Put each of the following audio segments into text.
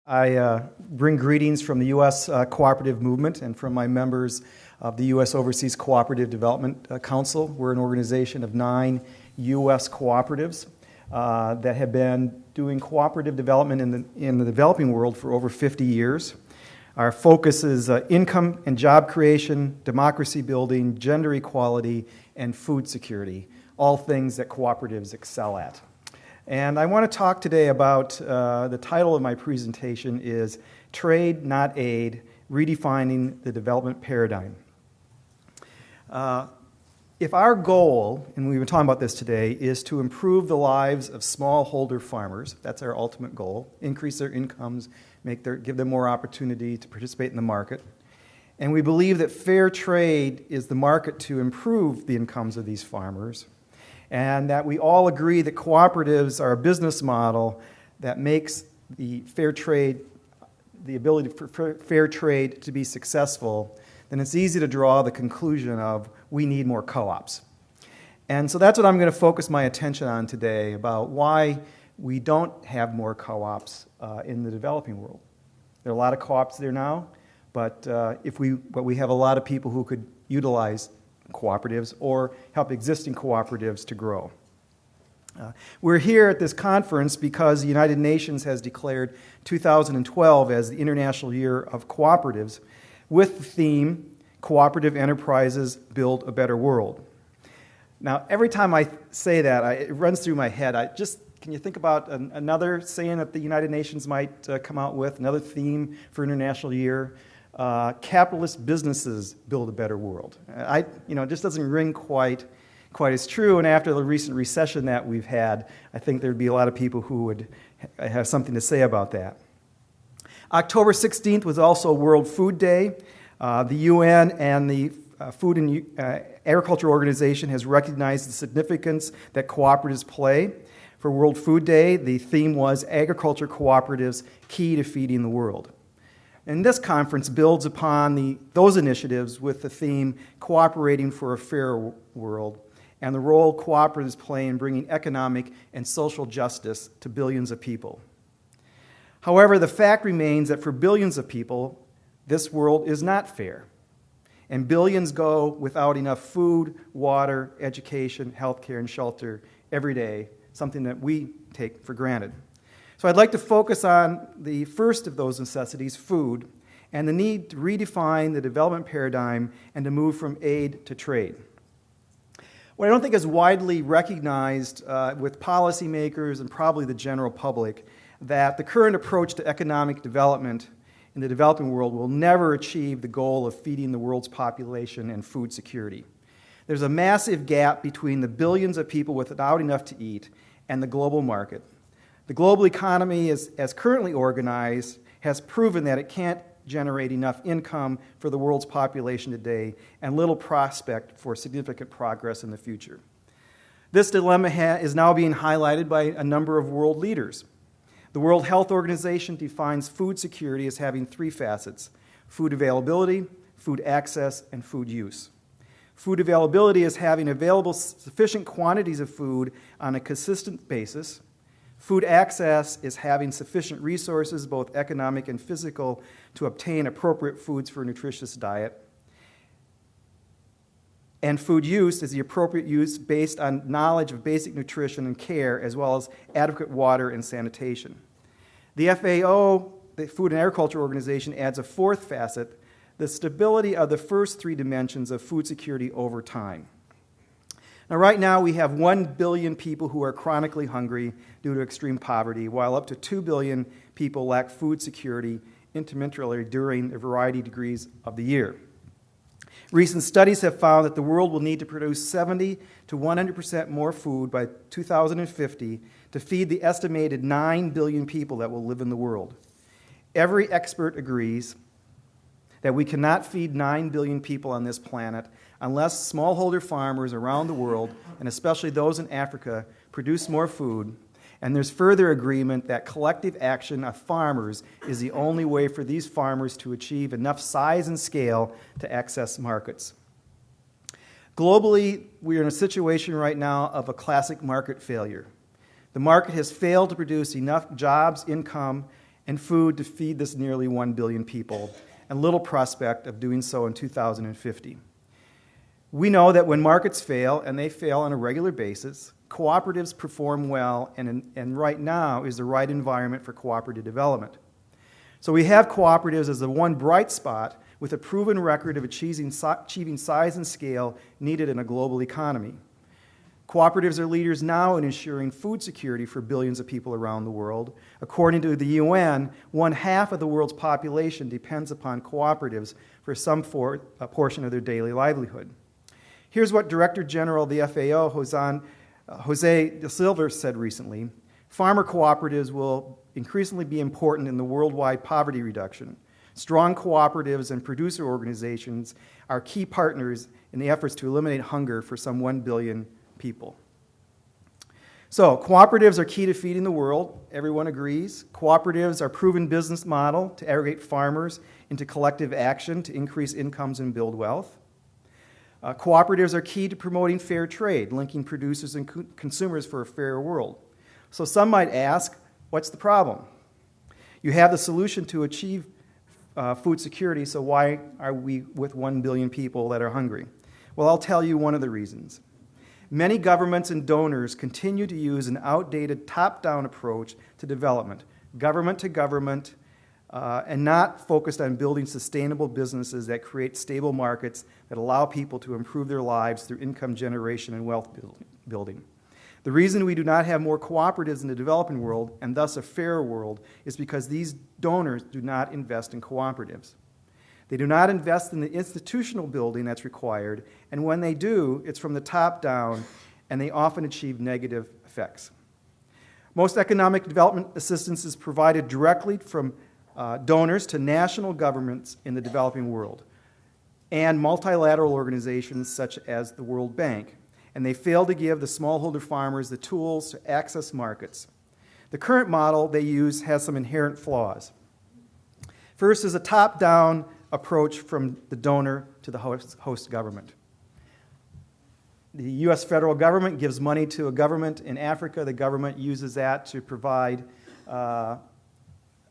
I bring greetings from the U.S. Cooperative Movement and from my members of the U.S. Overseas Cooperative Development Council. We're an organization of 9 U.S. cooperatives that have been doing cooperative development in the developing world for over 50 years. Our focus is income and job creation, democracy building, gender equality, and food security, all things that cooperatives excel at. And I want to talk today about, the title of my presentation is Trade, Not Aid, Redefining the Development Paradigm. If our goal, and we've been talking about this today, is to improve the lives of smallholder farmers, that's our ultimate goal, increase their incomes, give them more opportunity to participate in the market, and we believe that fair trade is the market to improve the incomes of these farmers, and that we all agree that cooperatives are a business model that makes the fair trade, the ability for fair trade to be successful, then it's easy to draw the conclusion of we need more co-ops. And so that's what I'm going to focus my attention on today, about why we don't have more co-ops in the developing world. There are a lot of co-ops there now, but we have a lot of people who could utilize cooperatives or help existing cooperatives to grow. We're here at this conference because the United Nations has declared 2012 as the International Year of Cooperatives with the theme, Cooperative Enterprises Build a Better World. Now, every time I say that, it runs through my head. Can you think about another saying that the United Nations might come out with, another theme for International Year? Capitalist businesses build a better world. It just doesn't ring quite as true. And after the recent recession that we've had, I think there'd be a lot of people who would have something to say about that. October 16th was also World Food Day. The UN and the Food and Agriculture Organization has recognized the significance that cooperatives play. For World Food Day, the theme was Agriculture Cooperatives, Key to Feeding the World. And this conference builds upon those initiatives with the theme Cooperating for a Fair World and the role cooperatives play in bringing economic and social justice to billions of people. However, the fact remains that for billions of people, this world is not fair, and billions go without enough food, water, education, healthcare, and shelter every day, something that we take for granted. So I'd like to focus on the first of those necessities, food, and the need to redefine the development paradigm and to move from aid to trade. What I don't think is widely recognized with policymakers and probably the general public, that the current approach to economic development in the developing world will never achieve the goal of feeding the world's population and food security. There's a massive gap between the billions of people without enough to eat and the global market. The global economy, as currently organized, has proven that it can't generate enough income for the world's population today and little prospect for significant progress in the future. This dilemma is now being highlighted by a number of world leaders. The World Health Organization defines food security as having 3 facets: food availability, food access, and food use. Food availability is having available sufficient quantities of food on a consistent basis. Food access is having sufficient resources, both economic and physical, to obtain appropriate foods for a nutritious diet. And food use is the appropriate use based on knowledge of basic nutrition and care, as well as adequate water and sanitation. The FAO, the Food and Agriculture Organization, adds a 4th facet, the stability of the first 3 dimensions of food security over time. Now, right now, we have 1 billion people who are chronically hungry due to extreme poverty, while up to 2 billion people lack food security intermittently during a variety of degrees of the year. Recent studies have found that the world will need to produce 70 to 100% more food by 2050 to feed the estimated 9 billion people that will live in the world. Every expert agrees that we cannot feed 9 billion people on this planet unless smallholder farmers around the world, and especially those in Africa, produce more food. And there's further agreement that collective action of farmers is the only way for these farmers to achieve enough size and scale to access markets. Globally, we are in a situation right now of a classic market failure. The market has failed to produce enough jobs, income, and food to feed this nearly 1 billion people, and little prospect of doing so in 2050. We know that when markets fail, and they fail on a regular basis, cooperatives perform well, and right now is the right environment for cooperative development. So we have cooperatives as the one bright spot with a proven record of achieving size and scale needed in a global economy. Cooperatives are leaders now in ensuring food security for billions of people around the world. According to the UN, 1/2 of the world's population depends upon cooperatives for some portion of their daily livelihood. Here's what Director General of the FAO, Jose de Silva, said recently. Farmer cooperatives will increasingly be important in the worldwide poverty reduction. Strong cooperatives and producer organizations are key partners in the efforts to eliminate hunger for some 1 billion people. So, cooperatives are key to feeding the world. Everyone agrees. Cooperatives are a proven business model to aggregate farmers into collective action to increase incomes and build wealth. Cooperatives are key to promoting fair trade, linking producers and consumers for a fairer world. So some might ask, what's the problem? You have the solution to achieve food security, so why are we with 1 billion people that are hungry? Well, I'll tell you one of the reasons. Many governments and donors continue to use an outdated top-down approach to development, government to government, and not focused on building sustainable businesses that create stable markets that allow people to improve their lives through income generation and wealth building. The reason we do not have more cooperatives in the developing world, and thus a fairer world, is because these donors do not invest in cooperatives. They do not invest in the institutional building that's required, and when they do, it's from the top down, and they often achieve negative effects. Most economic development assistance is provided directly from donors to national governments in the developing world and multilateral organizations such as the World Bank, and they fail to give the smallholder farmers the tools to access markets. The current model they use has some inherent flaws. First is a top-down approach from the donor to the host government. The U.S. federal government gives money to a government in Africa. The government uses that to provide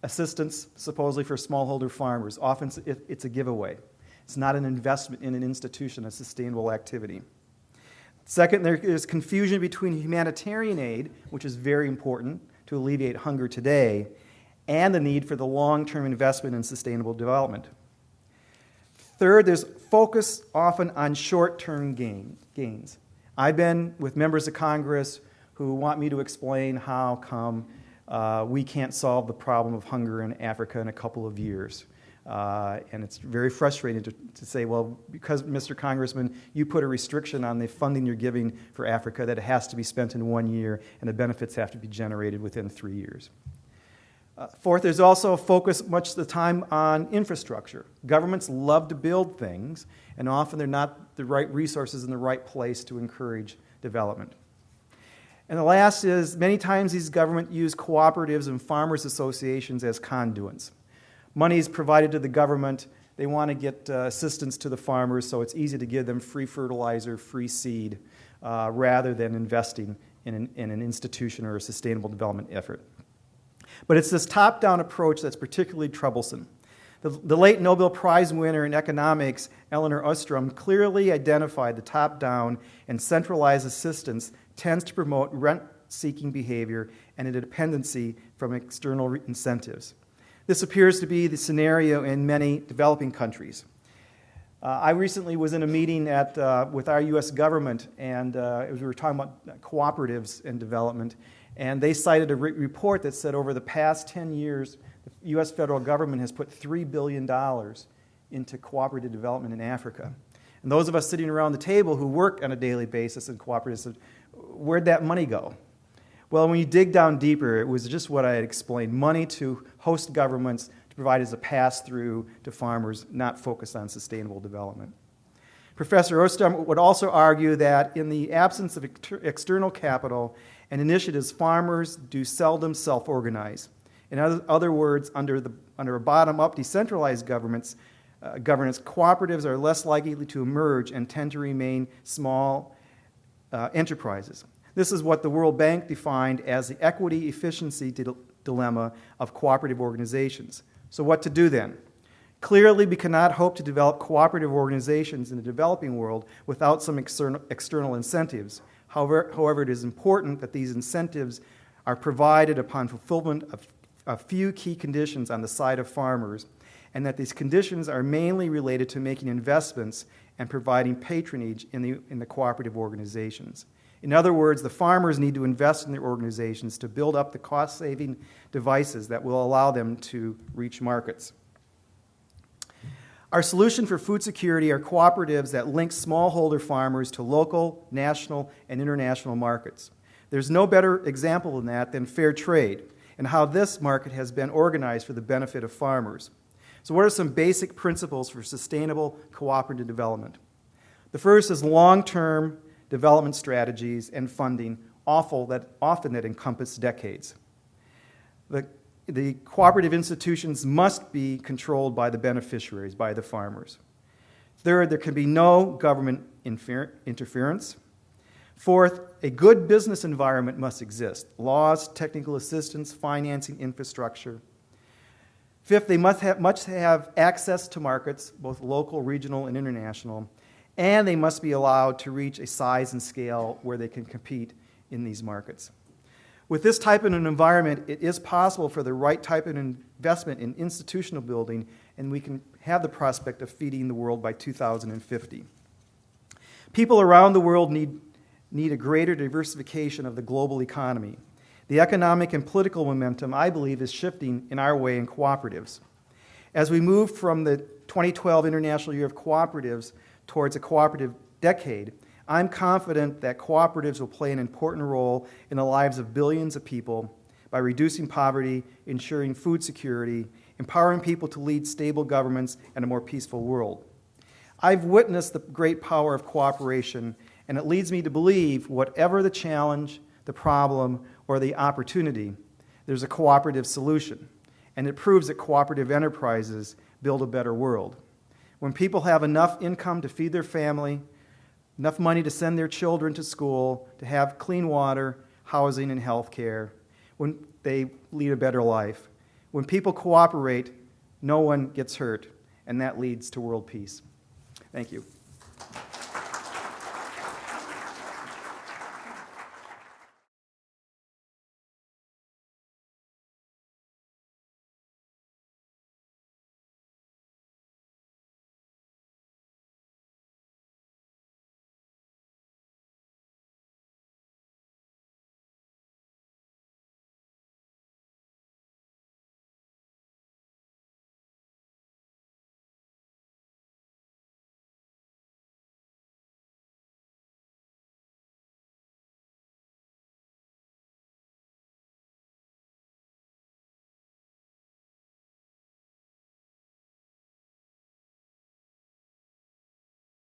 assistance, supposedly for smallholder farmers. Often it's a giveaway. It's not an investment in an institution, a sustainable activity. Second, there is confusion between humanitarian aid, which is very important to alleviate hunger today, and the need for the long-term investment in sustainable development. Third, there's focus often on short-term gains. I've been with members of Congress who want me to explain how come we can't solve the problem of hunger in Africa in a couple of years. And it's very frustrating to say, well, because, Mr. Congressman, you put a restriction on the funding you're giving for Africa that it has to be spent in 1 year and the benefits have to be generated within 3 years. Fourth, there's also a focus much of the time on infrastructure. Governments love to build things, and often they're not the right resources in the right place to encourage development. And the last is, many times these governments use cooperatives and farmers associations as conduits. Money is provided to the government. They want to get assistance to the farmers, so it's easy to give them free fertilizer, free seed, rather than investing in an institution or a sustainable development effort. But it's this top-down approach that's particularly troublesome. The late Nobel Prize winner in economics, Elinor Ostrom, clearly identified the top-down and centralized assistance tends to promote rent-seeking behavior and a dependency from external incentives. This appears to be the scenario in many developing countries. I recently was in a meeting with our U.S. government, and we were talking about cooperatives and development, and they cited a report that said over the past 10 years, the U.S. federal government has put $3 billion into cooperative development in Africa. And those of us sitting around the table who work on a daily basis in cooperatives said, where'd that money go? Well, when you dig down deeper, it was just what I had explained. Money to host governments to provide as a pass-through to farmers, not focused on sustainable development. Professor Ostrom would also argue that in the absence of external capital and initiatives, farmers do seldom self-organize. In other words, under a bottom-up decentralized governance, cooperatives are less likely to emerge and tend to remain small enterprises. This is what the World Bank defined as the equity efficiency dilemma of cooperative organizations. So what to do then? Clearly, we cannot hope to develop cooperative organizations in the developing world without some external incentives. However, it is important that these incentives are provided upon fulfillment of a few key conditions on the side of farmers, and that these conditions are mainly related to making investments and providing patronage in the cooperative organizations. In other words, the farmers need to invest in their organizations to build up the cost-saving devices that will allow them to reach markets. Our solution for food security are cooperatives that link smallholder farmers to local, national, and international markets. There's no better example than that than Fairtrade and how this market has been organized for the benefit of farmers. So what are some basic principles for sustainable cooperative development? The first is long-term development strategies and funding, often that encompass decades. The cooperative institutions must be controlled by the beneficiaries, by the farmers. Third, there can be no government interference. Fourth, a good business environment must exist. Laws, technical assistance, financing, infrastructure. Fifth, they must have access to markets, both local, regional, and international, and they must be allowed to reach a size and scale where they can compete in these markets. With this type of an environment, it is possible for the right type of investment in institutional building, and we can have the prospect of feeding the world by 2050. People around the world need a greater diversification of the global economy. The economic and political momentum, I believe, is shifting in our way in cooperatives. As we move from the 2012 International Year of Cooperatives towards a cooperative decade, I'm confident that cooperatives will play an important role in the lives of billions of people by reducing poverty, ensuring food security, empowering people to lead stable governments and a more peaceful world. I've witnessed the great power of cooperation, and it leads me to believe whatever the challenge, the problem, or the opportunity, there's a cooperative solution. And it proves that cooperative enterprises build a better world. When people have enough income to feed their family, enough money to send their children to school, to have clean water, housing, and health care, when they lead a better life. When people cooperate, no one gets hurt, and that leads to world peace. Thank you.